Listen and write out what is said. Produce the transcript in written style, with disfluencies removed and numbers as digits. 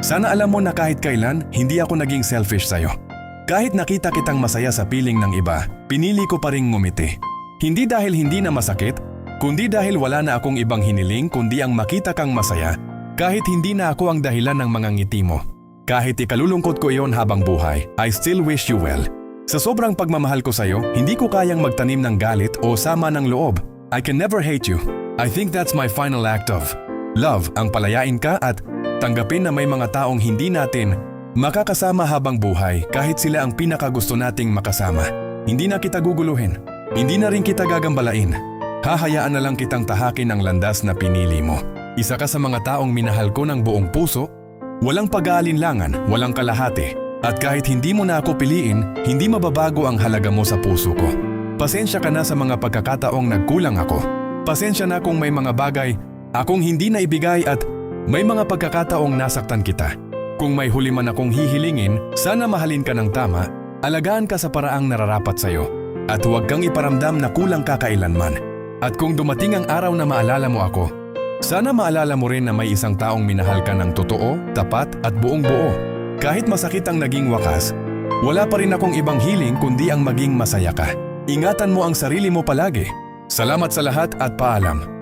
Sana alam mo na kahit kailan, hindi ako naging selfish sa'yo. Kahit nakita kitang masaya sa piling ng iba, pinili ko pa ring ngumiti. Hindi dahil hindi na masakit, kundi dahil wala na akong ibang hiniling kundi ang makita kang masaya, kahit hindi na ako ang dahilan ng mga ngiti mo. Kahit ikalulungkot ko iyon habang buhay, I still wish you well. Sa sobrang pagmamahal ko sa'yo, hindi ko kayang magtanim ng galit o sama ng loob. I can never hate you. I think that's my final act of love, ang palayain ka at tanggapin na may mga taong hindi natin makakasama habang buhay kahit sila ang pinakagusto nating makasama. Hindi na kita guguluhin. Hindi na rin kita gagambalain. Hahayaan na lang kitang tahakin ang landas na pinili mo. Isa ka sa mga taong minahal ko ng buong puso, walang pag-aalinlangan, walang kalahati. At kahit hindi mo na ako piliin, hindi mababago ang halaga mo sa puso ko. Pasensya ka na sa mga pagkakataong nagkulang ako. Pasensya na kung may mga bagay akong hindi na ibigay at may mga pagkakataong nasaktan kita. Kung may huli man akong hihilingin, sana mahalin ka ng tama, alagaan ka sa paraang nararapat sa'yo, at huwag kang iparamdam na kulang ka kailanman. At kung dumating ang araw na maalala mo ako, sana maalala mo rin na may isang taong minahal ka ng totoo, tapat at buong buo. Kahit masakit ang naging wakas, wala pa rin akong ibang hiling kundi ang maging masaya ka. Ingatan mo ang sarili mo palagi. Salamat sa lahat at paalam.